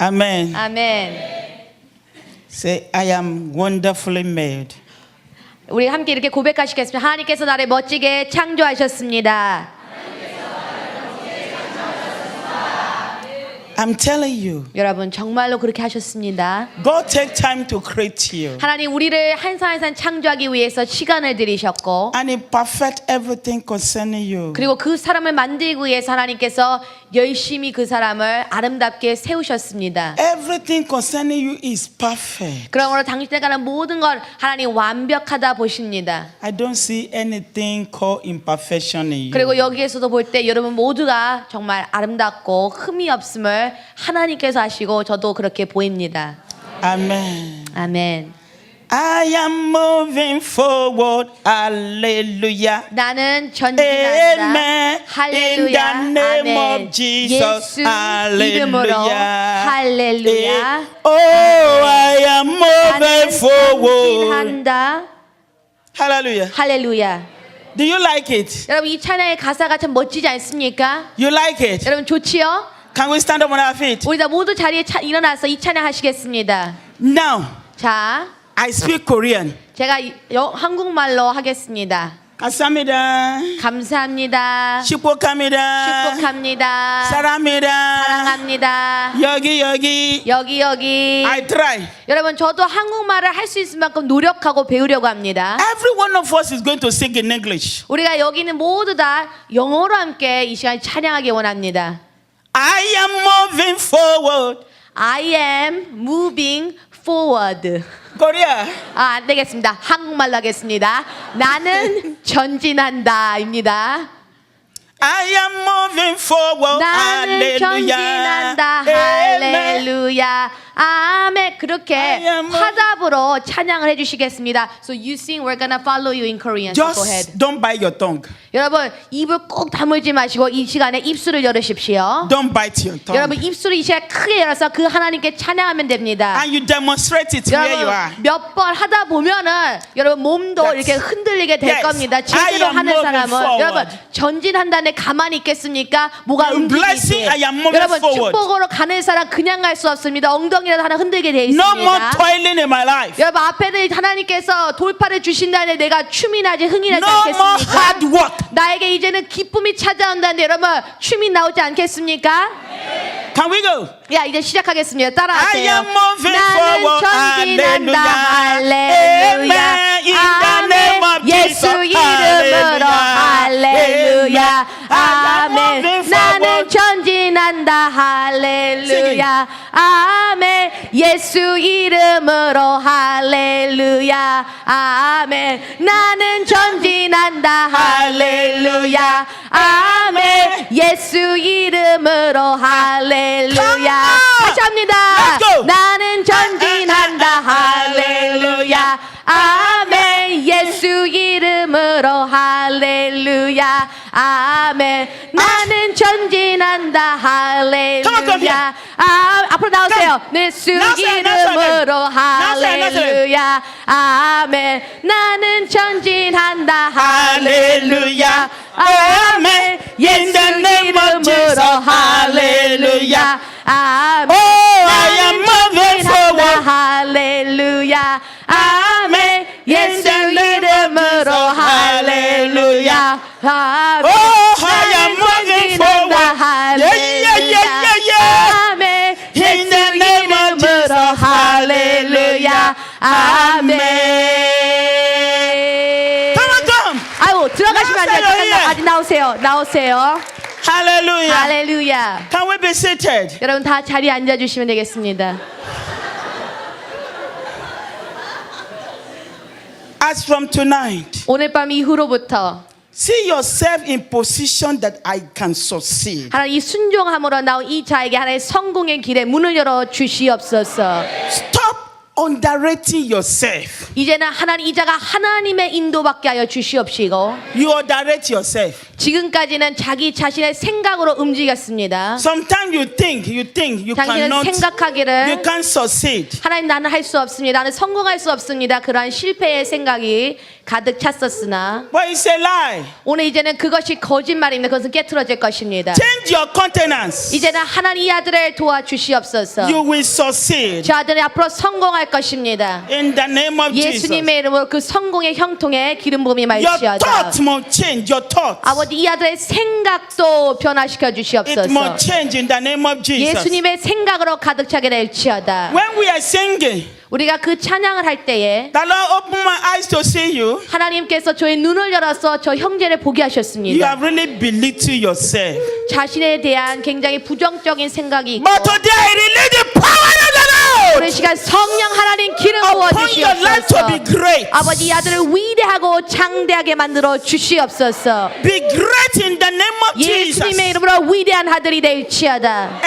Amen. 아멘. Say, I am wonderfully made. 우리 함께 이렇게 고백하시겠습니다. 하나님께서 나를 멋지게 창조하셨습니다. I'm telling you, 여러분 정말로 그렇게 하셨습니다. God take time to create you. 하나님 우리를 한 산 한 산 창조하기 위해서 시간을 들이셨고 And He perfect everything concerning you. 그리고 그 사람을 만들기 위해서 하나님께서 열심히 그 사람을 아름답게 세우셨습니다. Everything concerning you is perfect. 그러므로 당신에 관한 모든 걸 하나님 완벽하다 보십니다. I don't see anything called imperfection in you. 그리고 여기에서도 볼 때 여러분 모두가 정말 아름답고 흠이 없음을 하나님께서 하시고 저도 그렇게 보입니다. Amen. 아멘. I am moving forward. Hallelujah. 나는 전진한다. Amen. 할렐루야. In the name 아멘. of Jesus. 예수 이름으로 Hallelujah. 할렐루야. Oh, I am moving 나는 forward. 전진한다. Hallelujah. 할렐루야. Do you like it? 여러분 이 찬양의 가사가 참 멋지지 않습니까? You like it? 여러분 좋지요? Can we stand up on our feet? 우리 다 모두 자리에 일어나서 이 찬양 하시겠습니다. Now, 자, I speak Korean. 제가 한국말로 하겠습니다. 감사합니다. 감사합니다. 축복합니다. 축복합니다. 사랑합니다. 사랑합니다. 여기. 여기. I try. 여러분 저도 한국말을 할 수 있을 만큼 노력하고 배우려고 합니다. Every one of us is going to sing in English. 우리가 여기 있는 모두 다 영어로 함께 이 시간 찬양하기 원합니다. I am moving forward. I am moving forward. Korea. 안 되겠습니다. 한국말로 하겠습니다. 나는 전진한다입니다. I am moving forward. 나는 Hallelujah. 전진한다. Amen. 할렐루야. 아멘. 그렇게 I am 화답으로 찬양을 해주시겠습니다. So you sing, we're gonna follow you in Korean. So go ahead. Just don't bite your tongue. 여러분 입을 꼭 다물지 마시고 이 시간에 입술을 열으십시오. Don't bite your tongue. 여러분 입술을 이 시간에 크게 열어서 그 하나님께 찬양하면 됩니다. And you demonstrate it where you are. 여러분 몇 번 하다 보면은 여러분 몸도 That's- 이렇게 흔들리게 될 Yes. 겁니다. I 제대로 am 하는 moving 사람은 forward. 여러분 전진한다는데 가만히 있겠습니까? 뭐가 In blessing, I 움직이지. am moving 여러분 forward. 축복으로 가는 사람 그냥 갈 수 없습니다. 엉덩이라도 하나 흔들게 돼 No more 있습니다. toiling in my life. 여러분 앞에는 하나님께서 돌파를 주신다는데 내가 춤이 나지 흥이 나지 No more 않겠습니까? hard work. 나에게 이제는 기쁨이 찾아온다는데 여러분 춤이 나오지 않겠습니까? Can we go? 야 이제 시작하겠습니다. I 따라하세요. am moving 나는 forward. 전진한다. Hallelujah. 할렐루야. In the name of 예수 Jesus. 이름으로 할렐루야. I am 아멘. moving 나는 forward. 전진한다. 할렐루야. 아멘. 예수 이름으로 할렐루야. 아멘. 나는 전진한다. 할렐루야. 아멘. 예수 이름으로 할렐루야. 다시 합니다. Let's go. 나는 전진한다. 할렐루야. 아멘. 예수 이름으로 할렐루야. 아멘. 나는 전진한다. 할렐루야. 앞으로 나오세요. 예수 이름으로 할렐루야. 아멘. 나는 전진한다. 할렐루야. 아멘. 예수 이름으로 할렐루야. 아멘. I am moving forward. 할렐루야. 아멘. 예수 이름으로 할렐루야. 아멘. Oh, I am moving forward. Yeah. 아멘. In the 예수 name of 이름으로 Jesus. 할렐루야. 아멘. Come. 아유 들어가시면 안 돼요. 잠깐만 아직 나오세요. Hallelujah. 할렐루야. Can we be seated? 여러분 다 자리에 앉아주시면 되겠습니다. As from tonight, 오늘 밤 이후로부터 see yourself in position that I can succeed. 하나님 이 순종함으로 나온 이 자에게 하나님의 성공의 길에 문을 열어 주시옵소서. Stop underrating yourself. 이제는 하나님 이자가 하나님의 인도받게 하여 주시옵시고 You underrate yourself. 지금까지는 자기 자신의 생각으로 움직였습니다. Sometimes you think you 당신은 cannot, you 생각하기를 can't succeed. 하나님 나는 할 수 없습니다. 나는 성공할 수 없습니다. 그러한 실패의 생각이 가득 찼었으나 But it's a lie. 오늘 이제는 그것이 거짓말입니다. 그것은 깨트러질 것입니다. Change your countenance. 이제는 하나님 이 아들을 도와주시옵소서. You will succeed. 저 아들이 앞으로 성공할 것입니다. In the name of Jesus. 예수님의 이름으로 그 성공의 형통에 기름 부음이 Your 말지어다. thoughts must change. Your thoughts. 아버지 이 아들의 생각도 변화시켜 It 주시옵소서. must change in the name of Jesus. 예수님의 생각으로 가득 차게 될지어다. When we are singing, 우리가 그 찬양을 할 때에 the Lord open my eyes to see you. 하나님께서 저의 눈을 열어서 저 형제를 보게 You 하셨습니다. have really belittled yourself. 자신에 대한 굉장히 부정적인 생각이 있고 But today I release the power of the 오늘 Lord 시간 성령 하나님 기름 부어 upon your life to be 주시옵소서. great. 아버지 이 아들을 위대하고 장대하게 만들어 주시옵소서. Be great in the name of 예수님의 Jesus. 이름으로 위대한 아들이 될지어다.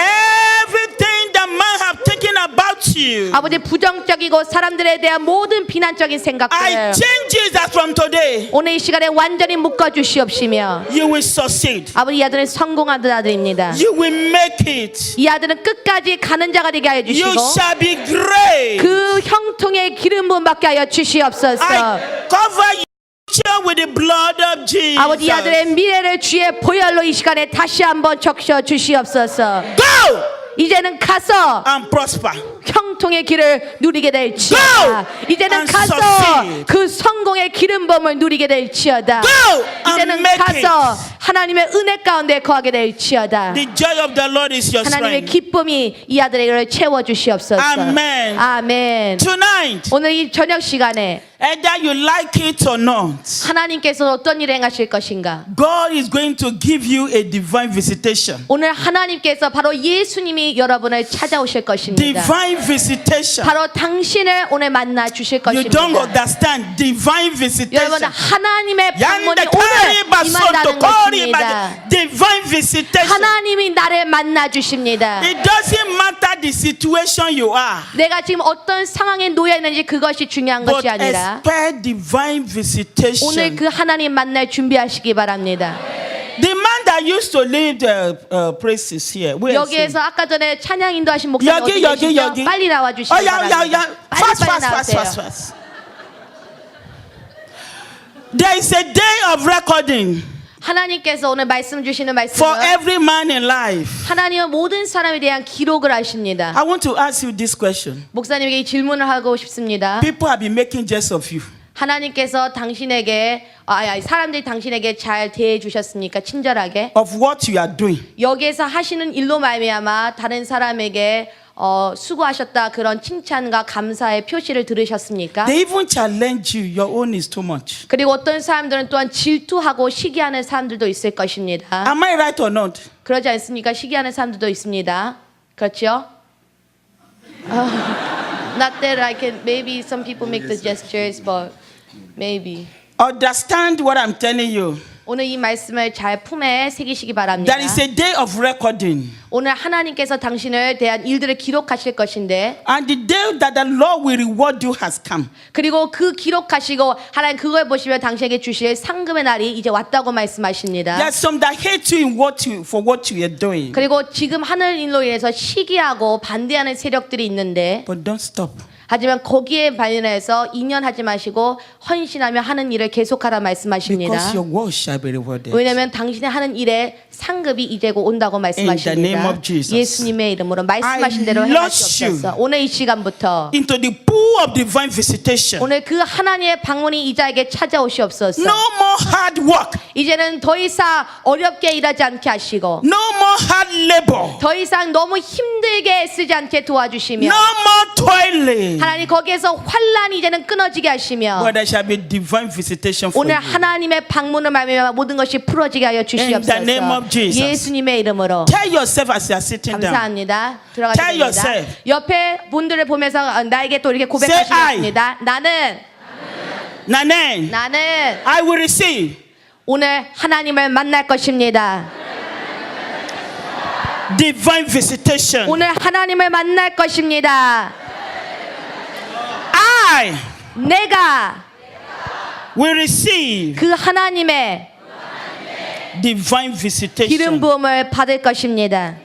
Everything that man have taken about you, 아버지 부정적이고 사람들에 대한 모든 비난적인 I 생각들 change it that from today. 오늘 이 시간에 완전히 묶어 주시옵시며 You will succeed. 아버지 이 아들은 성공하는 아들입니다. You will make it. 이 아들은 끝까지 가는 자가 되게 하여 You 주시고 shall be great. 그 형통의 기름 부음 받게 하여 주시옵소서. I cover you with the blood of Jesus. 아버지 이 아들의 미래를 주의 보혈로 이 시간에 다시 한번 적셔 주시옵소서. Go 이제는 가서 and prosper. 형통의 길을 누리게 될지어다. 이제는 and 가서 succeed. 그 성공의 기름 부음을 누리게 될지어다. Go and 이제는 make 가서 it. 하나님의 은혜 가운데 거하게 될지어다. The joy of the Lord is your 하나님의 strength. 기쁨이 이 아들에게 채워 주시옵소서. Amen. 아멘. Tonight, 오늘 이 저녁 시간에 either you like it or not, 하나님께서 어떤 일을 행하실 것인가? God is going to give you a divine visitation. 오늘 하나님께서 바로 예수님이 여러분을 찾아오실 것입니다. Divine visitation. 바로 당신을 오늘 만나 주실 You 것입니다. don't understand divine visitation. 여러분 하나님의 방문이 Yanda 오늘 kari 임한다는 basoto kori 것입니다. ba- divine visitation. 하나님이 나를 만나 주십니다. It doesn't matter the situation you are, 내가 지금 어떤 상황에 놓여 있는지 그것이 중요한 but 것이 아니라 expect divine 오늘 visitation. 그 하나님 만날 준비하시기 바랍니다. The man that used to lead the praises here, where is he? 여기에서 아까 전에 찬양 인도하신 목사님 어디 여기 계시죠? 여기. 빨리 나와 주시기 Oh, yeah, 바랍니다. yeah, yeah. 빨리 Fast, 빨리 fast, fast, 나오세요. fast, fast. There is a day of recording 하나님께서 오늘 말씀 주시는 for 말씀은 every man in life. 하나님은 모든 사람에 대한 기록을 하십니다. I want to ask you this question. 목사님에게 이 질문을 하고 싶습니다. People have been making jest of you. 하나님께서 당신에게 사람들이 당신에게 잘 대해 주셨습니까? 친절하게. Of what you are doing. 여기에서 하시는 일로 말미암아 다른 사람에게 수고하셨다 그런 칭찬과 감사의 표시를 들으셨습니까? They even challenge you. Your own is too much. 그리고 어떤 사람들은 또한 질투하고 시기하는 사람들도 있을 것입니다. Am I right or not? 그러지 않습니까? 시기하는 사람들도 있습니다. 그렇죠? Not that I can. Maybe some people make the gestures, but maybe. Understand what I'm telling you. 오늘 이 말씀을 잘 품에 새기시기 바랍니다. There is a day of recording. 오늘 하나님께서 당신을 대한 일들을 기록하실 것인데 And the day that the Lord will reward you has come. 그리고 그 기록하시고 하나님 그걸 보시면 당신에게 주실 상금의 날이 이제 왔다고 말씀하십니다. There are some that hate you for what you are doing. 그리고 지금 하늘 일로 인해서 시기하고 반대하는 세력들이 있는데 But don't stop. 하지만 거기에 반면해서 인연하지 마시고 헌신하며 하는 일을 계속하라 말씀하십니다. Because your work shall be rewarded. 왜냐하면 당신의 하는 일에 상급이 이제 곧 온다고 In the name 말씀하십니다. of Jesus. 예수님의 이름으로 말씀하신 대로 I 행하시옵소서. launch you 오늘 이 시간부터 Into the pool of divine visitation. 오늘 그 하나님의 방문이 이자에게 찾아오시옵소서. No more hard work. 이제는 더 이상 어렵게 일하지 않게 하시고 No more hard labor. 더 이상 너무 힘들게 애쓰지 않게 도와주시며 No more toiling. 하나님 거기에서 환란이 이제는 끊어지게 하시며 But there shall be divine visitation for 오늘 you. 하나님의 방문을 말미암아 모든 것이 풀어지게 하여 In the name 주시옵소서. of Jesus. 예수님의 이름으로 Tell yourself as you are sitting down. 감사합니다. Tell 들어가겠습니다. yourself. 옆에 분들을 보면서 나에게 또 이렇게 Say 고백하시겠습니다. 나는 나는 I will receive 오늘 하나님을 만날 것입니다. divine visitation. 오늘 하나님을 만날 것입니다. 내가 will receive 그 하나님의 divine visitation. 기름 부음을 받을 것입니다.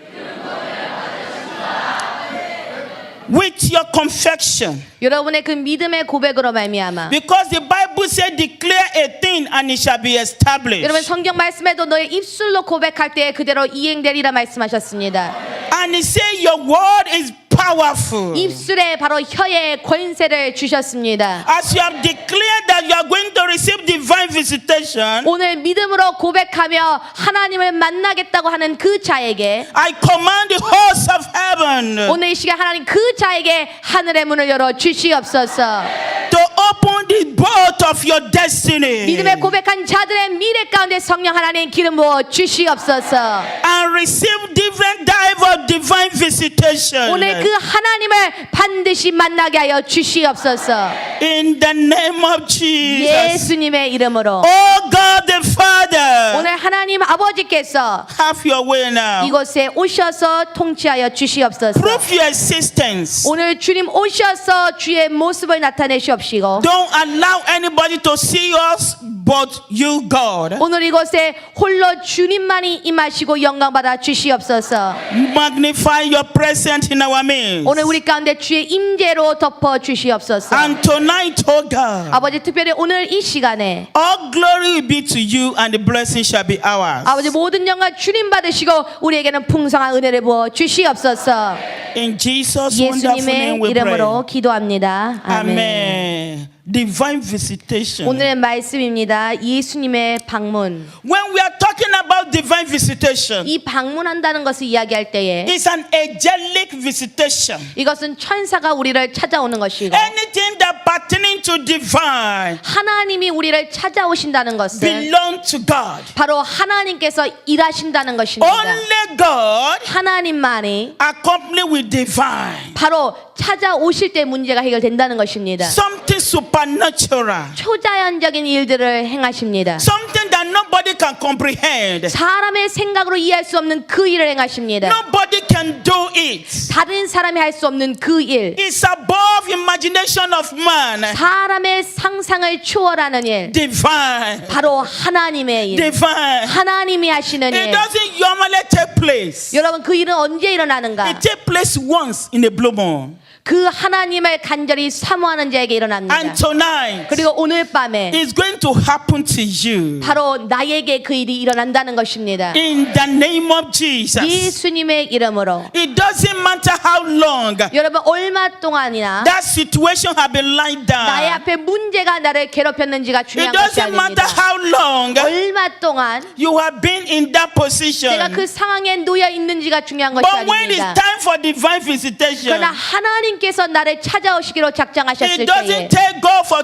With your confession. 여러분의 그 믿음의 고백으로 말미암아. Because the Bible said, declare a thing and it shall be established. 여러분 성경 말씀에도 너의 입술로 고백할 때에 그대로 이행되리라 말씀하셨습니다. And it said, your word is powerful. 입술에 바로 혀의 권세를 주셨습니다. As you have declared that you are going to receive divine visitation, 오늘 믿음으로 고백하며 하나님을 만나겠다고 하는 그 자에게 I command the hosts of heaven 오늘 이 시간 하나님 그 자에게 하늘의 문을 열어 주시옵소서. to open the boat of your destiny 믿음의 고백한 자들의 미래 가운데 성령 하나님 기름 부어 주시옵소서. and receive different type of divine visitation. 오늘 그 하나님을 반드시 만나게 하여 주시옵소서. In the name of Jesus. 예수님의 이름으로. Oh God the Father, 오늘 하나님 아버지께서 have your way now. 이곳에 오셔서 통치하여 주시옵소서. Prove your existence. 오늘 주님 오셔서 주의 모습을 나타내시옵시고 Don't allow anybody to see us but you, God. 오늘 이곳에 홀로 주님만이 임하시고 영광받아 주시옵소서. Magnify your presence in our midst. 오늘 우리 가운데 주의 임재로 덮어 주시옵소서. And tonight, oh God, 아버지 특별히 오늘 이 시간에 all glory will be to you and the blessing shall be ours. 아버지 모든 영광 주님 받으시고 우리에게는 풍성한 은혜를 부어 주시옵소서. In Jesus' wonderful 예수님의 name we pray. 이름으로 기도합니다. 아멘. Amen. Divine visitation. 오늘의 말씀입니다. 예수님의 방문. When we are talking about divine visitation, 이 방문한다는 것을 이야기할 때에 it's an angelic visitation. 이것은 천사가 우리를 찾아오는 것이고 Anything that pertaining to divine 하나님이 우리를 찾아오신다는 것은 belong to God. 바로 하나님께서 일하신다는 것입니다. Only God 하나님만이 accompanied with divine. 바로 찾아오실 때 문제가 해결된다는 것입니다. Something supernatural. 초자연적인 일들을 행하십니다. Something that nobody can comprehend. 사람의 생각으로 이해할 수 없는 그 일을 행하십니다. Nobody can do it. 다른 사람이 할 수 없는 그 일. It's above imagination of man. 사람의 상상을 초월하는 일. Divine. 바로 하나님의 일. Divine. 하나님이 하시는 It 일. doesn't normally take place. 여러분 그 일은 언제 일어나는가? It takes place once in a blue moon. 그 하나님을 간절히 사모하는 자에게 일어납니다. And tonight, 그리고 오늘 밤에 it's going to happen to you. 바로 나에게 그 일이 일어난다는 것입니다. In the name of Jesus. 예수님의 이름으로. It doesn't matter how long 여러분 얼마 동안이나 that situation has been lying 나의 down. 앞에 문제가 나를 괴롭혔는지가 It 중요한 것이 doesn't matter 아닙니다. how long 얼마 동안 you have been in that position. 내가 그 상황에 놓여 있는지가 중요한 것이 But when it's 아닙니다. time for divine visitation, 그러나 하나님께서 나를 찾아오시기로 작정하셨을 it 때에 doesn't take God for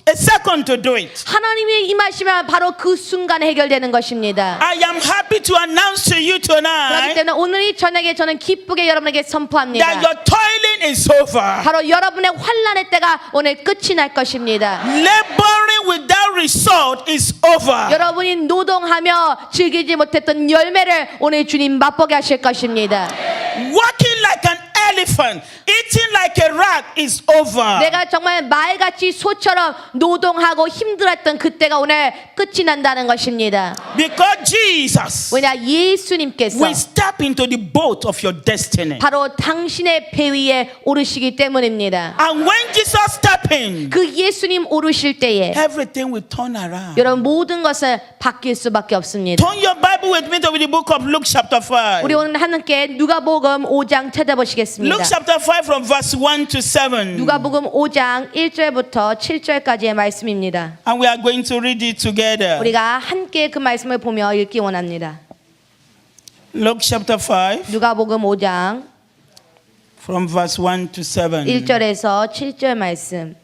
a second to do it. 하나님이 임하시면 바로 그 순간에 해결되는 것입니다. I am happy to announce to you 그렇기 tonight 때문에 오늘 이 저녁에 저는 기쁘게 여러분에게 that 선포합니다. your toiling is over. 바로 여러분의 환난의 때가 오늘 끝이 날 것입니다. Laboring without result is over. 여러분이 노동하며 즐기지 못했던 열매를 오늘 주님 맛보게 하실 것입니다. Walking like an elephant, eating like a rat is over. 내가 정말 말같이 소처럼 노동하고 힘들었던 그때가 오늘 끝이 난다는 것입니다. Because Jesus 왜냐 예수님께서 will step into the boat of your destiny. 바로 당신의 배 위에 오르시기 때문입니다. And when Jesus step in, 그 예수님 오르실 때에 everything will turn around. 여러분 모든 것은 바뀔 수밖에 없습니다. Turn your Bible with me to the book of Luke chapter 5. 우리 오늘 함께 누가복음 5장 찾아보시겠습니다. Luke chapter 5 from verse 1 to 7. 누가복음 5장 1절부터 7절까지의 말씀입니다. And we are going to read it together. 우리가 함께 그 말씀을 보며 읽기 원합니다. Luke chapter 5 누가복음 5장 from verse 1 to 7. 1절에서 7절 말씀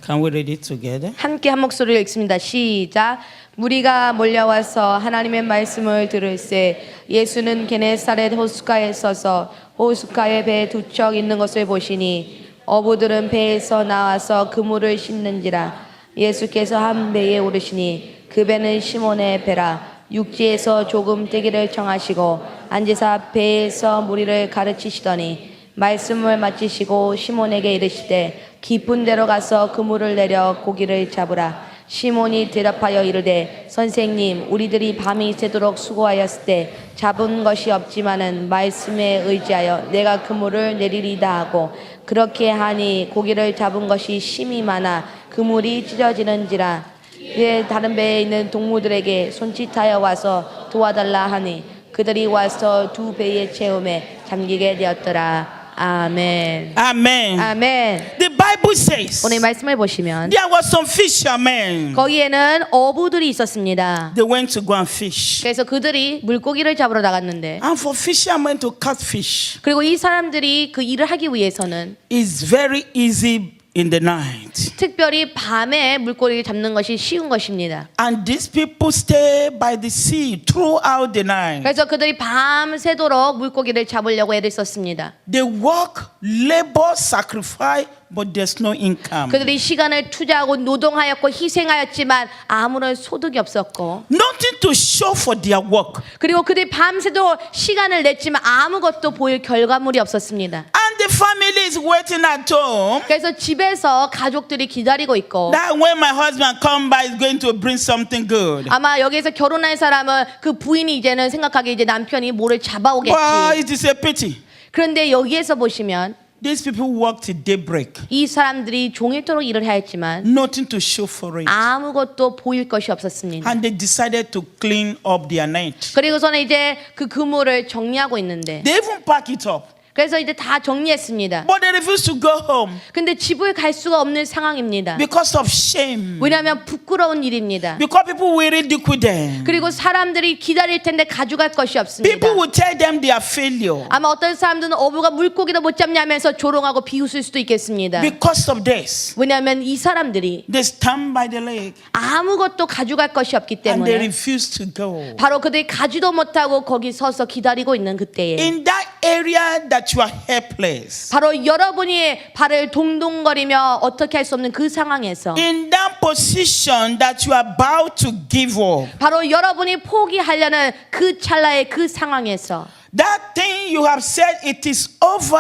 Can we read it together? 함께 한 목소리로 읽습니다. 시작. 무리가 몰려와서 하나님의 말씀을 들을새 예수는 게네사렛 호숫가에 서서 호숫가에 배 두 척 있는 것을 보시니 어부들은 배에서 나와서 그물을 씻는지라. 예수께서 한 배에 오르시니 그 배는 시몬의 배라. 육지에서 조금 뜨기를 청하시고 앉으사 배에서 무리를 가르치시더니 말씀을 마치시고 시몬에게 이르시되 깊은 데로 가서 그물을 내려 고기를 잡으라. 시몬이 대답하여 이르되 선생님 우리들이 밤이 새도록 수고하였을 때 잡은 것이 없지만은 말씀에 의지하여 내가 그물을 내리리다 하고 그렇게 하니 고기를 잡은 것이 심히 많아 그물이 찢어지는지라. 이에 다른 배에 있는 동무들에게 손짓하여 와서 도와달라 하니 그들이 와서 두 배의 채움에 잠기게 되었더라. 아멘. Amen. 아멘. The Bible says 오늘 말씀을 보시면 there were some fishermen. 거기에는 어부들이 있었습니다. They went to go and fish. 그래서 그들이 물고기를 잡으러 나갔는데 And for fishermen to catch fish 그리고 이 사람들이 그 일을 하기 위해서는 is very easy in the night. 특별히 밤에 물고기를 잡는 것이 쉬운 것입니다. And these people stay by the sea throughout the night. 그래서 그들이 밤새도록 물고기를 잡으려고 애를 썼습니다. They work, labor, sacrifice, but there's no income. 그들이 시간을 투자하고 노동하였고 희생하였지만 아무런 소득이 없었고 Nothing to show for their work. 그리고 그들이 밤새도록 시간을 냈지만 아무것도 보일 결과물이 없었습니다. And the family is waiting at home. 그래서 집에서 가족들이 기다리고 있고 That when my husband come by, is going to bring something good. 아마 여기에서 결혼한 사람은 그 부인이 이제는 생각하기에 이제 남편이 뭐를 잡아오겠지. But it is a pity. 그런데 여기에서 보시면 These people work till daybreak. 이 사람들이 종일토록 일을 하였지만 Nothing to show for it. 아무것도 보일 것이 없었습니다. And they decided to clean up their net. 그리고서는 이제 그 그물을 정리하고 있는데 They even pack it up. 그래서 이제 다 정리했습니다. But they refuse to go home 근데 집을 갈 수가 없는 상황입니다. because of shame. 왜냐하면 부끄러운 일입니다. Because people will ridicule them. 그리고 사람들이 기다릴 텐데 가져갈 것이 없습니다. People will tell them they are failure. 아마 어떤 사람들은 어부가 물고기도 못 잡냐면서 조롱하고 비웃을 수도 있겠습니다. Because of this, 왜냐하면 이 사람들이 they stand by the lake 아무것도 가져갈 것이 없기 and they 때문에 refuse to go. 바로 그들이 가지도 못하고 거기 서서 기다리고 있는 그때에 In that area that you are helpless, 바로 여러분이 발을 동동거리며 어떻게 할 수 없는 그 상황에서 in that position that you are about to give up, 바로 여러분이 포기하려는 그 찰나의 그 상황에서 that thing you have said it is over,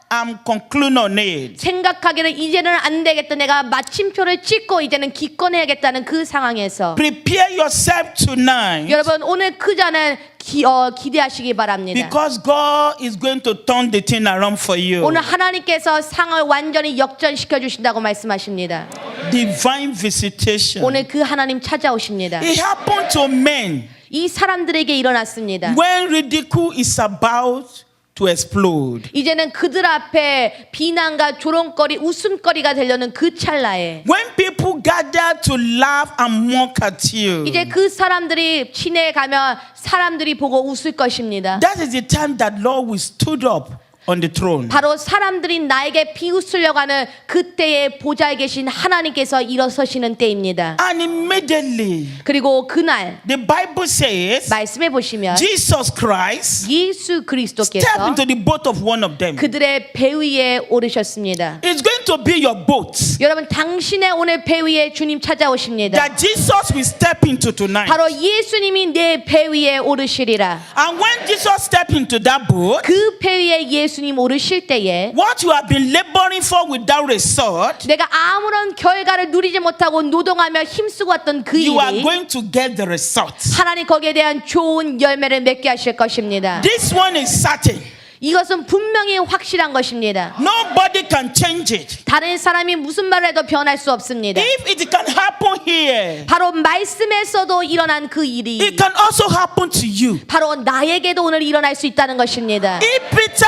I'm concluding on it. 생각하기를 이제는 안 되겠다 내가 마침표를 찍고 이제는 기권해야겠다는 그 상황에서 Prepare yourself tonight 여러분 오늘 그 자는 기대하시기 바랍니다. because God is going to turn the thing around for you. 오늘 하나님께서 상을 완전히 역전시켜 주신다고 말씀하십니다. Divine visitation. 오늘 그 하나님 찾아오십니다. It happened to men 이 사람들에게 일어났습니다. when ridicule is about to explode. 이제는 그들 앞에 비난과 조롱거리, 웃음거리가 되려는 그 찰나에 When people gather to laugh and mock at you, 이제 그 사람들이 친해 가면 사람들이 보고 웃을 것입니다. that is the time that Lord will stood up on the throne. 바로 사람들이 나에게 비웃으려고 하는 그때의 보좌에 계신 하나님께서 일어서시는 때입니다. And immediately, 그리고 그날 the Bible says, 말씀해 보시면 Jesus Christ 예수 stepped 그리스도께서 into the boat of one of them. 그들의 배 위에 오르셨습니다. It's going to be your boat 여러분 당신의 오늘 배 위에 주님 찾아오십니다. that Jesus will step into tonight. 바로 예수님이 내 배 위에 오르시리라. And when Jesus stepped into that boat, 그 배 위에 예수님 오르실 때에 what you have been laboring for without result, 내가 아무런 결과를 누리지 못하고 노동하며 힘쓰고 왔던 그 you are 일이 going to get the result. 하나님 거기에 대한 좋은 열매를 맺게 하실 것입니다. This one is certain. 이것은 분명히 확실한 것입니다. Nobody can change it. 다른 사람이 무슨 말을 해도 변할 수 없습니다. If it can happen here, 바로 말씀에서도 일어난 그 일이 it can also happen to you. 바로 나에게도 오늘 일어날 수 있다는 것입니다. If Peter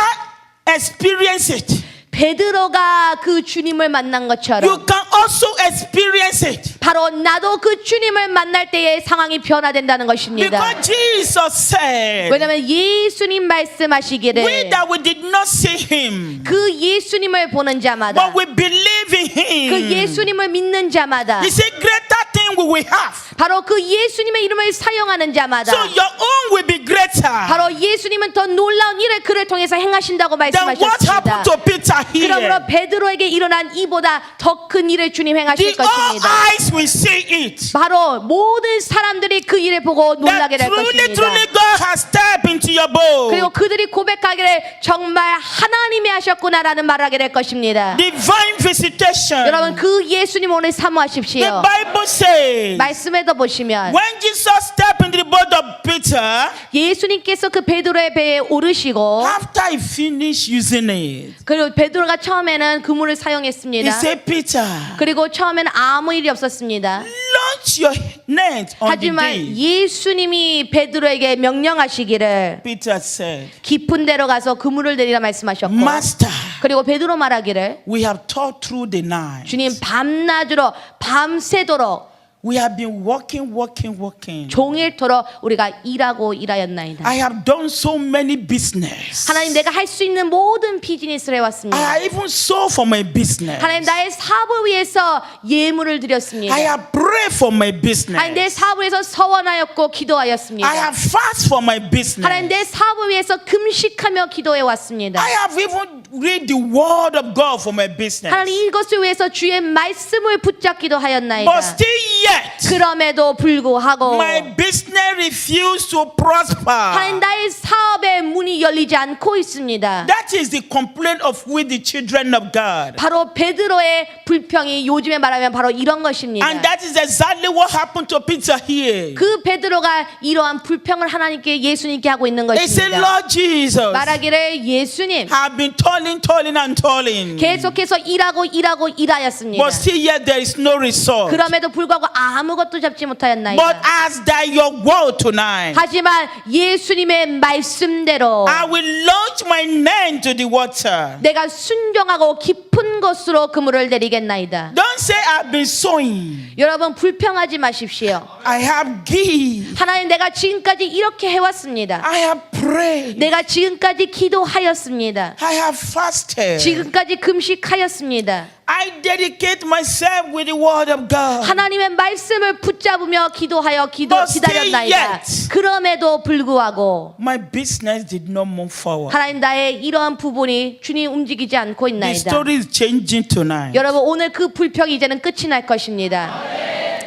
experienced it, 베드로가 그 주님을 만난 you 것처럼 can also experience it. 바로 나도 그 주님을 만날 때의 상황이 변화된다는 것입니다. Because Jesus said, 왜냐하면 예수님 말씀하시기를 we that we did not see him, 그 예수님을 보는 자마다 but we believe in 그 him. 예수님을 믿는 자마다 He said, greater thing we will have. 바로 그 예수님의 이름을 사용하는 자마다 So your own will be greater 바로 예수님은 더 놀라운 일을 그를 통해서 행하신다고 than what 말씀하셨습니다. happened to Peter here. 그러므로 베드로에게 일어난 이보다 더 큰 일을 주님 행하실 The all 것입니다. eyes will see it. 바로 모든 사람들이 그 일을 보고 놀라게 That 될 truly, 것입니다. truly God has stepped into your boat. 그리고 그들이 고백하기를 정말 하나님이 하셨구나라는 말하게 될 것입니다. Divine visitation. 여러분 그 예수님 오늘 The 사모하십시오. Bible says 말씀에도 보시면 when Jesus stepped into the boat of Peter, 예수님께서 그 베드로의 배에 오르시고 after he finished using it, 그리고 베드로가 처음에는 그물을 he 사용했습니다. said, Peter, 그리고 처음에는 아무 일이 없었습니다. launch your net on the 하지만 deep. 예수님이 베드로에게 명령하시기를 Peter said, 깊은 데로 가서 그물을 내리라 말씀하셨고 Master, 그리고 베드로 말하기를 we have toiled through the night. 주님 밤낮으로 밤새도록 We have been working. 종일토록 우리가 일하였나이다. I have done so many business. 하나님 내가 할 수 있는 모든 비즈니스를 해왔습니다. I even sold for my business. 하나님 나의 사업을 위해서 예물을 드렸습니다. I have prayed for my business. 하나님 내 사업을 위해서 서원하였고 기도하였습니다. I have fasted for my business. 하나님 내 사업을 위해서 금식하며 기도해왔습니다. I have even read the word of God for my business. 하나님 이것을 위해서 주의 말씀을 붙잡기도 하였나이다. But still yet, 그럼에도 불구하고 my business refused to prosper. 하나님 나의 사업의 문이 열리지 않고 있습니다. That is the complaint of with the children of God. 바로 베드로의 불평이 요즘에 말하면 바로 이런 것입니다. And that is exactly what happened to Peter here. 그 베드로가 이러한 불평을 하나님께 예수님께 하고 있는 He said, 것입니다. Lord Jesus, 말하기를 예수님 have been toiling. 계속해서 일하였습니다. But still yet there is no result. 그럼에도 불구하고 아무것도 잡지 But 못하였나이다. as that your word tonight, 하지만 예수님의 말씀대로 I will launch my net to the water. 내가 순종하고 깊은 곳으로 그물을 내리겠나이다. Don't say I've been sowing. 여러분 불평하지 마십시오. I have give. 하나님 내가 지금까지 이렇게 해왔습니다. I have prayed. 내가 지금까지 기도하였습니다. I have fasted. 지금까지 금식하였습니다. I dedicate myself with the word of God. 하나님의 말씀을 붙잡으며 기도하여 But still 기다렸나이다. yet, 그럼에도 불구하고 my business did not move forward. 하나님 나의 이러한 부분이 주님 움직이지 않고 The 있나이다. story is changing tonight. 여러분 오늘 그 불평이 이제는 끝이 날 것입니다.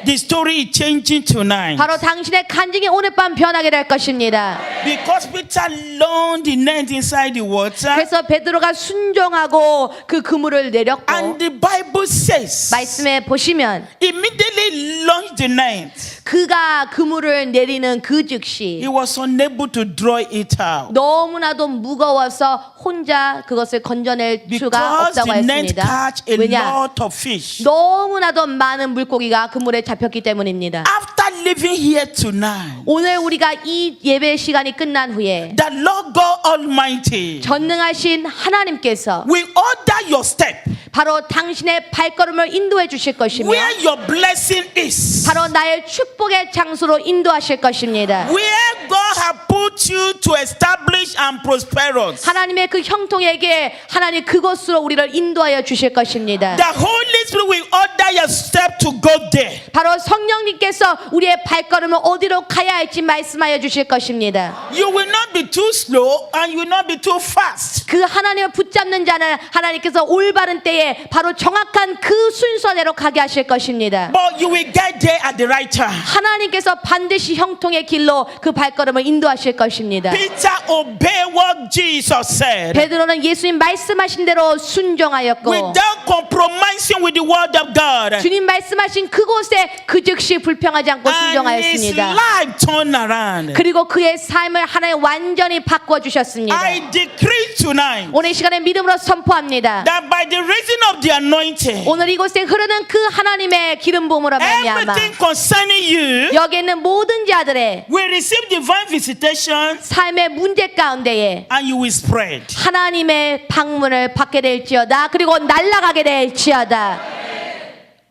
The story is changing tonight. 바로 당신의 간증이 오늘 밤 변하게 될 것입니다. Because Peter launched the net inside the water. 그래서 베드로가 순종하고 그 그물을 내렸고 And the Bible says, 말씀에 보시면 immediately launched the net. 그가 그물을 내리는 그 즉시 He was unable to draw it out. 너무나도 무거워서 혼자 그것을 건져낼 수가 Because 없다고 the net 했습니다. catch a 왜냐? lot of fish. 너무나도 많은 물고기가 그물에 잡혔기 때문입니다. After living here tonight, 오늘 우리가 이 예배 시간이 끝난 후에 the Lord God Almighty 전능하신 하나님께서 will order your step. 바로 당신의 발걸음을 인도해 주실 것이며 Where your blessing is. 바로 나의 축복의 장소로 인도하실 것입니다. Where God has put you to establish and prosper us. 하나님의 그 형통에게 하나님 그곳으로 우리를 인도하여 주실 것입니다. The Holy Spirit will order your step to go there. 바로 성령님께서 우리의 발걸음을 어디로 가야 할지 말씀하여 주실 것입니다. You will not be too slow and you will not be too fast. 그 하나님을 붙잡는 자는 하나님께서 올바른 때에 바로 정확한 그 순서대로 가게 하실 것입니다. But you will get there at the right time. 하나님께서 반드시 형통의 길로 그 발걸음을 인도하실 것입니다. Peter obeyed what Jesus said 베드로는 예수님 말씀하신 대로 순종하였고 without compromising with the word of God. 주님 말씀하신 그곳에 그 즉시 불평하지 않고 And his 순종하였습니다. life turned around. 그리고 그의 삶을 하나님 완전히 바꾸어 주셨습니다. I decree tonight 오늘 이 시간에 믿음으로 선포합니다. that by the reason of the anointing, 오늘 이곳에 흐르는 그 하나님의 기름 부음으로 말미암아 everything concerning you 여기 있는 모든 자들의 will receive divine visitation 삶의 문제 가운데에 and you will spread. 하나님의 방문을 받게 될지어다. 그리고 날아가게 될지어다.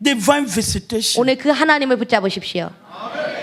Divine visitation. 오늘 그 하나님을 붙잡으십시오.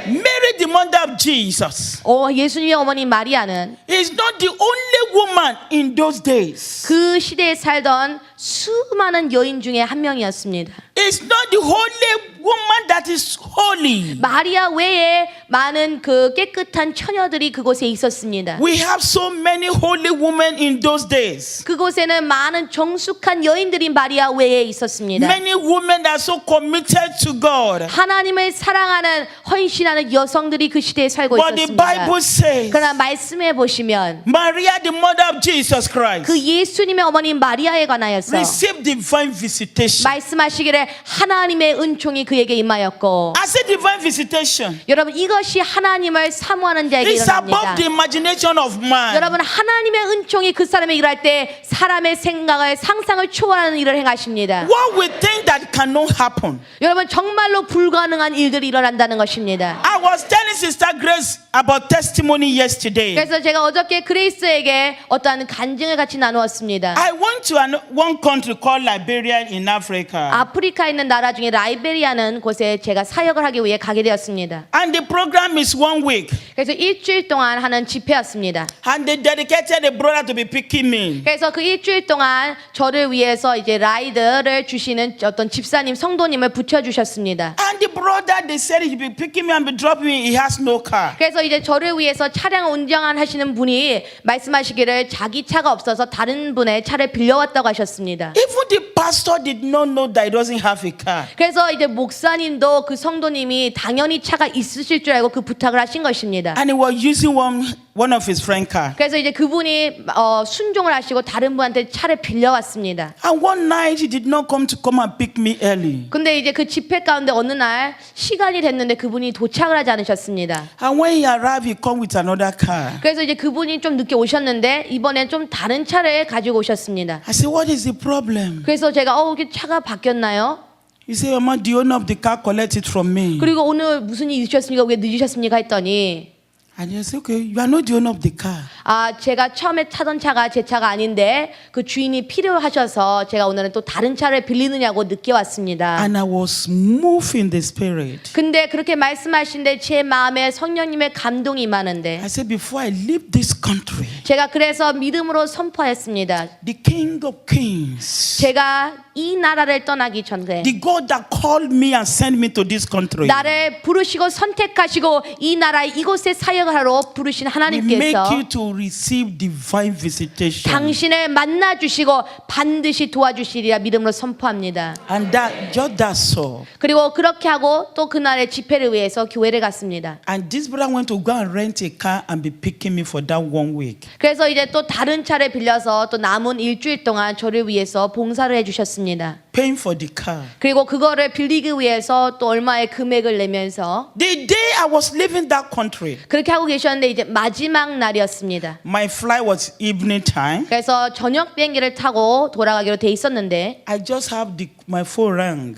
Mary, the mother of Jesus, 예수님의 어머니 마리아는 is not the only woman in those days. 그 시대에 살던 수많은 여인 중에 한 명이었습니다. It's not the holy woman that is holy. 마리아 외에 많은 그 깨끗한 처녀들이 그곳에 있었습니다. We have so many holy women in those days. 그곳에는 많은 정숙한 여인들이 마리아 외에 있었습니다. Many women that are so committed to God. 하나님을 사랑하는 헌신하는 여성들이 그 시대에 살고 But the 있었습니다. Bible says, 그러나 말씀해 보시면 Maria, the mother of Jesus Christ, 그 예수님의 어머니 마리아에 관하여서 received divine visitation. 말씀하시기를 하나님의 은총이 그에게 임하였고, I said divine visitation. 여러분 이것이 하나님을 사모하는 자에게 It's above 일어납니다. the imagination of man. 여러분 하나님의 은총이 그 사람에 일할 때 사람의 생각을 상상을 초월하는 일을 행하십니다. What we think that cannot happen. 여러분 정말로 불가능한 일들이 일어난다는 것입니다. I was telling Sister Grace about testimony yesterday. 그래서 제가 어저께 그레이스에게 어떠한 간증을 같이 나누었습니다. I went to one country called Liberia in Africa. 아프리카에 있는 나라 중에 라이베리아는 곳에 제가 사역을 하기 위해 가게 되었습니다. And the program is 1 week. 그래서 일주일 동안 하는 집회였습니다. And they dedicated a brother to be picking me. 그래서 그 일주일 동안 저를 위해서 이제 라이드를 주시는 어떤 집사님, 성도님을 붙여주셨습니다. And the brother, they said he'd be picking me and be dropping me. He has no car. 그래서 이제 저를 위해서 차량 운전하시는 분이 말씀하시기를 자기 차가 없어서 다른 분의 차를 빌려왔다고 하셨습니다. Even the pastor did not know that he doesn't have a car. 그래서 이제 목사님도 그 성도님이 당연히 차가 있으실 줄 알고 그 부탁을 하신 것입니다. And he was using one of his friend's car. 그래서 이제 그분이 순종을 하시고 다른 분한테 차를 빌려왔습니다. And one night he did not come and pick me early. 근데 이제 그 집회 가운데 어느 날 시간이 됐는데 그분이 도착을 하지 않으셨습니다. And when he arrived, he come with another car. 그래서 이제 그분이 좀 늦게 오셨는데 이번엔 좀 다른 차를 가지고 오셨습니다. I said, what is the problem? 그래서 제가 이게 차가 바뀌었나요? He said, Mama, the owner of the car collected it from me. 그리고 오늘 무슨 일이 있으셨습니까? 왜 늦으셨습니까? 했더니 And I said, okay, you are not the owner of the car. 제가 처음에 타던 차가 제 차가 아닌데 그 주인이 필요하셔서 제가 오늘은 또 다른 차를 빌리느냐고 늦게 왔습니다. And I was moved in the spirit. 근데 그렇게 말씀하신데 제 마음에 성령님의 감동이 임하는데 I said, before I leave this country, 제가 그래서 믿음으로 선포했습니다. the King of Kings, 제가 이 나라를 떠나기 전에 the God that called me and sent me to this country, 나를 부르시고 선택하시고 이 나라 이곳에 사역을 하러 부르신 will make 하나님께서 you to receive divine visitation. 당신을 만나 주시고 반드시 도와주시리라 믿음으로 선포합니다. And just that so. 그리고 그렇게 하고 또 그날의 집회를 위해서 교회를 갔습니다. And this brother went to go and rent a car and be picking me for that 1 week. 그래서 이제 또 다른 차를 빌려서 또 남은 일주일 동안 저를 위해서 봉사를 해주셨습니다. Paying for the car. 그리고 그거를 빌리기 위해서 또 얼마의 금액을 내면서 The day I was leaving that country, 그렇게 하고 계셨는데 이제 마지막 날이었습니다. my flight was evening time. 그래서 저녁 비행기를 타고 돌아가기로 돼 있었는데 I just have my phone rang.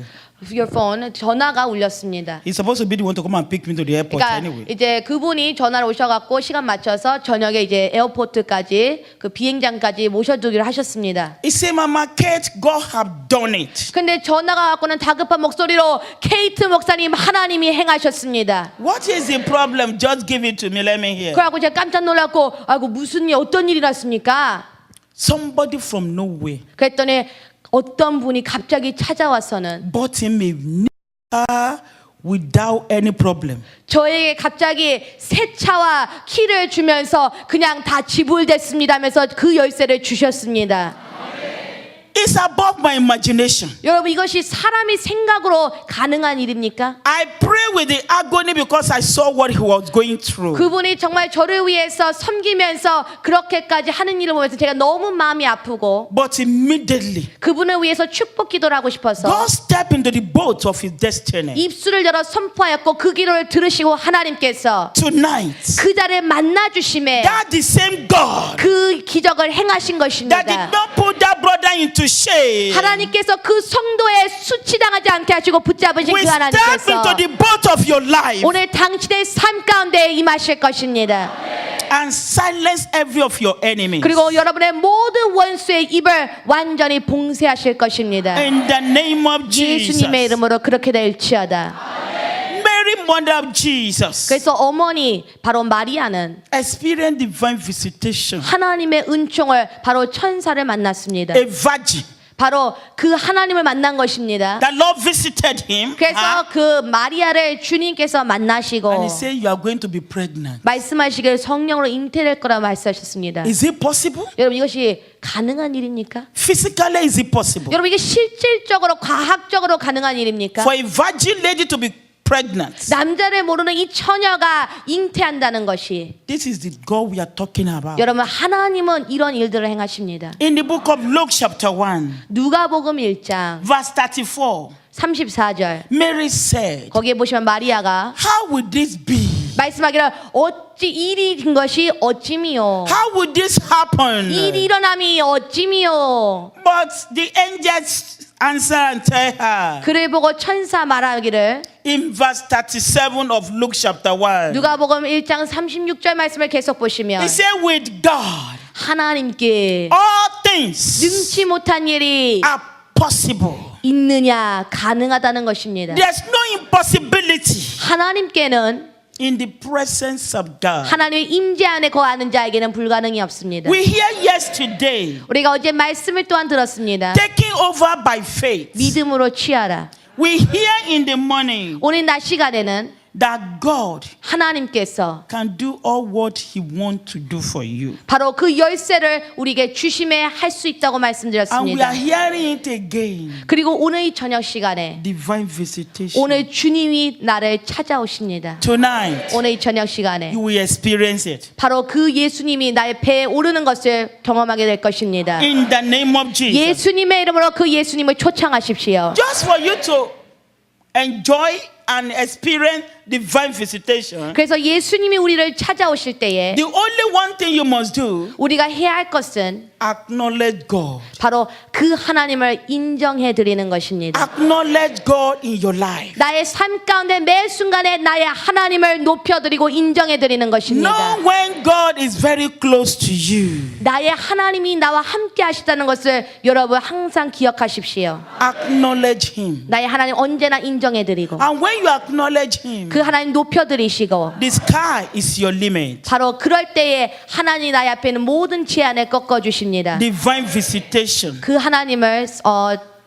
your phone 전화가 울렸습니다. He's supposed to be the one to come and pick me to the airport 그러니까 anyway. 이제 그분이 전화를 오셔갖고 시간 맞춰서 저녁에 이제 에어포트까지 그 비행장까지 모셔두기로 하셨습니다. He said, Mama Kate, God have done it. 근데 전화가 왔고는 다급한 목소리로 케이트 목사님 하나님이 행하셨습니다. What is the problem? Just give it to me. Let me hear. 그래갖고 제가 깜짝 놀랐고 아이고 무슨 일 어떤 일이 났습니까? Somebody from nowhere 그랬더니 어떤 분이 갑자기 찾아와서는 bought him a new car without any problem. 저에게 갑자기 새 차와 키를 주면서 그냥 다 지불됐습니다 하면서 그 열쇠를 주셨습니다. It's above my imagination. 여러분 이것이 사람이 생각으로 가능한 일입니까? I pray with the agony because I saw what he was going through. 그분이 정말 저를 위해서 섬기면서 그렇게까지 하는 일을 보면서 제가 너무 마음이 아프고 But immediately, 그분을 위해서 축복 기도를 하고 싶어서 God stepped into the boat of his destiny. 입술을 열어 선포하였고 그 기도를 들으시고 하나님께서 Tonight, 그 자를 만나 주심에 that the same God 그 기적을 행하신 것입니다. that did not put that brother into shame 하나님께서 그 성도의 수치당하지 않게 하시고 붙잡으신 will 그 step 하나님께서 into the boat of your life 오늘 당신의 삶 가운데 임하실 것입니다. and silence every of your enemies. 그리고 여러분의 모든 원수의 입을 완전히 봉쇄하실 것입니다. In the name of Jesus. 예수님의 이름으로 그렇게 될지어다. Mary, mother of Jesus, 그래서 어머니 바로 마리아는 experienced divine visitation. 하나님의 은총을 바로 천사를 만났습니다. A virgin, 바로 그 하나님을 만난 것입니다. The Lord visited him. 그래서 그 마리아를 주님께서 And 만나시고 he said, you are going to be pregnant. 말씀하시기를 성령으로 잉태될 거라 말씀하셨습니다. Is it possible? 여러분 이것이 가능한 일입니까? Physically, is it possible? 여러분 이게 실질적으로 과학적으로 가능한 일입니까? For a virgin lady to be pregnant. 남자를 모르는 이 처녀가 잉태한다는 것이 This is the God we are talking about. 여러분 하나님은 이런 일들을 행하십니다. In the book of Luke chapter 1, 누가복음 1장 verse 34, 34절 Mary said, 거기에 보시면 마리아가 how would this be? 말씀하기를 어찌 일이 된 것이 어찌미요 How would this happen? 일이 일어남이 어찌미요 But the angels answer and tell her 그를 보고 천사 말하기를 in verse 37 of Luke chapter 1. 누가복음 1장 36절 말씀을 계속 보시면 He said, with God, 하나님께 all things 능치 못한 일이 are possible. 있느냐 가능하다는 것입니다. There's no impossibility 하나님께는 in the presence of God. 하나님의 임재 안에 거하는 자에게는 불가능이 없습니다. We hear yesterday, 우리가 어제 말씀을 또한 들었습니다. taking over by faith. 믿음으로 취하라. We hear in the morning 오늘 낮 시간에는 that God 하나님께서 can do all what He wants to do for you. 바로 그 열쇠를 우리에게 주심에 할 수 있다고 And we 말씀드렸습니다. are hearing it again. 그리고 오늘 이 저녁 시간에 Divine visitation. 오늘 주님이 나를 찾아오십니다. Tonight, 오늘 이 저녁 시간에 you will experience it. 바로 그 예수님이 나의 배에 오르는 것을 경험하게 될 것입니다. In the name of Jesus. 예수님의 이름으로 그 예수님을 초청하십시오. Just for you to enjoy and experience divine visitation, 그래서 예수님이 우리를 찾아오실 때에 the only one thing you must do, 우리가 해야 할 것은 acknowledge God. 바로 그 하나님을 인정해 드리는 것입니다. Acknowledge God in your life. 나의 삶 가운데 매 순간에 나의 하나님을 높여드리고 인정해 드리는 것입니다. Know when God is very close to you. 나의 하나님이 나와 함께 하시다는 것을 여러분 항상 기억하십시오. Acknowledge Him. 나의 하나님 언제나 인정해 드리고 And when you acknowledge Him, 그 하나님 높여드리시고 the sky is your limit. 바로 그럴 때에 하나님 나의 앞에 있는 모든 제한을 꺾어주십니다. Divine visitation. 그 하나님을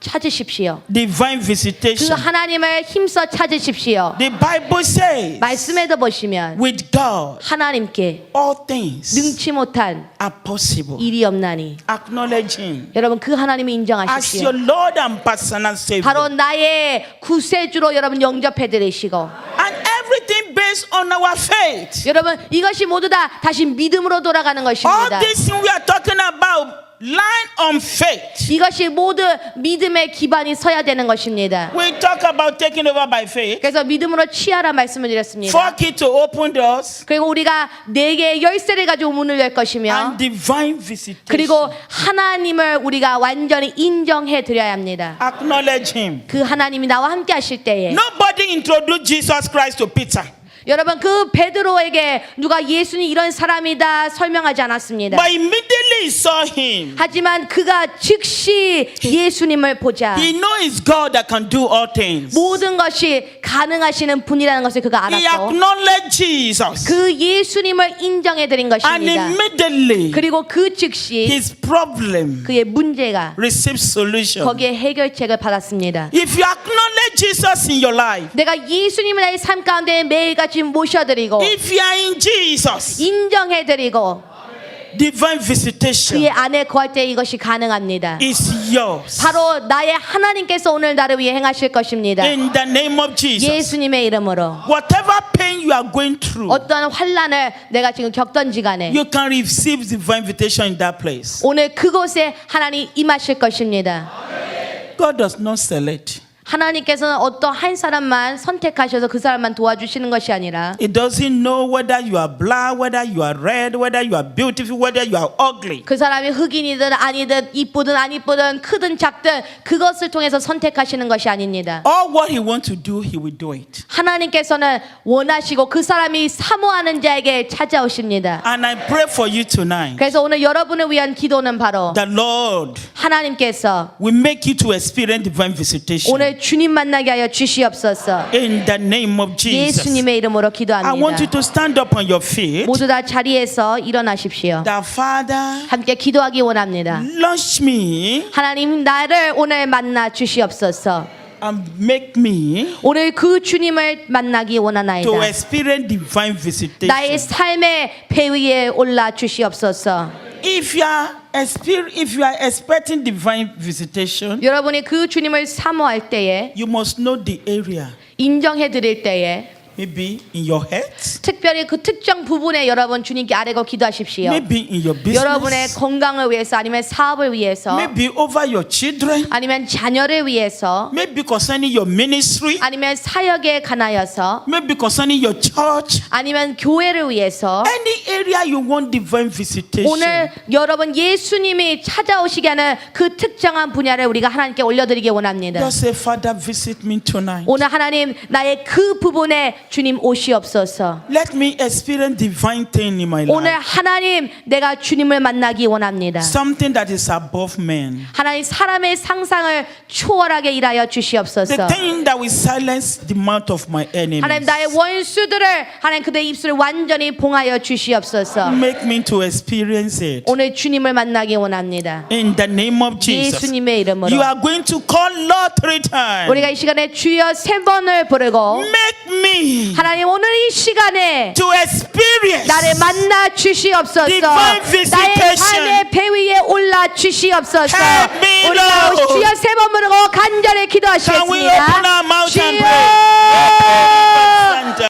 찾으십시오. Divine 그 visitation. 하나님을 힘써 찾으십시오. The Bible says, 말씀에도 보시면 with God, 하나님께 all things 능치 못한 are possible. 일이 없나니 Acknowledge Him 여러분 그 하나님을 as 인정하십시오. your Lord and personal Savior. 바로 나의 구세주로 여러분 영접해 드리시고 And everything based on our faith. 여러분 이것이 모두 다 다시 믿음으로 돌아가는 All 것입니다. this thing we are talking about line on faith. 이것이 모두 믿음의 기반이 서야 되는 것입니다. We talk about taking over by faith. 그래서 믿음으로 취하라 말씀을 드렸습니다. For key to open doors 그리고 우리가 네 개의 열쇠를 가지고 문을 열 것이며 and divine visitation. 그리고 하나님을 우리가 완전히 인정해 드려야 합니다. Acknowledge Him. 그 하나님이 나와 함께 하실 때에 Nobody introduced Jesus Christ to Peter. 여러분 그 베드로에게 누가 예수님 이런 사람이다 설명하지 않았습니다. But immediately he saw Him. 하지만 그가 즉시 예수님을 보자 He knows it's God that can do all things. 모든 것이 가능하시는 분이라는 것을 그가 He 알았고 acknowledged Jesus. 그 예수님을 인정해 드린 And 것입니다. immediately 그리고 그 즉시 his problem 그의 문제가 received solution. 거기에 해결책을 받았습니다. If you acknowledge Jesus in your life, 내가 예수님을 나의 삶 가운데 매일같이 모셔드리고 if you are in Jesus, 인정해드리고 divine visitation 그의 안에 거할 때 이것이 가능합니다. is yours. 바로 나의 하나님께서 오늘 나를 위해 행하실 것입니다. In the name of Jesus. 예수님의 이름으로 Whatever pain you are going through, 어떠한 환난을 내가 지금 겪던지 간에 you can receive divine invitation in that place. 오늘 그곳에 하나님 임하실 것입니다. God does not select. 하나님께서는 어떤 한 사람만 선택하셔서 그 사람만 도와주시는 것이 아니라 It doesn't know whether you are black, whether you are red, whether you are beautiful, whether you are ugly. 그 사람이 흑인이든 아니든 이쁘든 안 이쁘든 크든 작든 그것을 통해서 선택하시는 것이 아닙니다. All what He wants to do, He will do it. 하나님께서는 원하시고 그 사람이 사모하는 자에게 찾아오십니다. And I pray for you tonight. 그래서 오늘 여러분을 위한 기도는 바로 The Lord 하나님께서 will make you to experience divine visitation. 오늘 주님 만나게 하여 주시옵소서. In the name of Jesus. 예수님의 이름으로 I want you 기도합니다. to stand up on your feet. 모두 다 자리에서 일어나십시오. That Father, 함께 기도하기 원합니다. launch me 하나님 나를 오늘 만나 주시옵소서. and make me 오늘 그 주님을 만나기 원하나이다. to experience divine visitation. 나의 삶의 배 위에 올라 주시옵소서. If you are expecting divine visitation, 여러분이 그 주님을 사모할 때에, you must know the area. 인정해 드릴 때에, Maybe in your head, 특별히 그 특정 부분에 여러분 주님께 아뢰고 기도하십시오. maybe in your 여러분의 business, 건강을 위해서, 아니면 사업을 위해서, maybe over your children, 아니면 자녀를 위해서, maybe concerning your ministry, 아니면 사역에 관하여서, maybe concerning your church. 아니면 교회를 위해서. Any area you want divine visitation. 오늘 여러분 예수님이 찾아오시게 하는 그 특정한 분야를 우리가 하나님께 올려드리기 원합니다. Just say, Father, visit me tonight. 오늘 하나님 나의 그 부분에 주님 오시옵소서. Let me experience divine thing in my 오늘 life. 하나님 내가 주님을 만나기 원합니다. Something that is above men. 하나님 사람의 상상을 초월하게 일하여 The 주시옵소서. thing that will silence the mouth of my enemies. 하나님 나의 원수들을 하나님 그들의 입술을 완전히 봉하여 주시옵소서. Make me to experience it. 오늘 주님을 만나기 원합니다. In the name of Jesus. 예수님의 이름으로. You are going to call Lord 3 times. 우리가 이 시간에 주여 3번을 부르고 Make me 하나님 오늘 이 시간에 to experience 나를 만나 주시옵소서. divine visitation. 나의 삶의 배 위에 올라 주시옵소서. Help me, 우리가 Lord. 주여 3번 부르고 간절히 Can we open our 기도하시겠습니다. mouth and 주여 pray?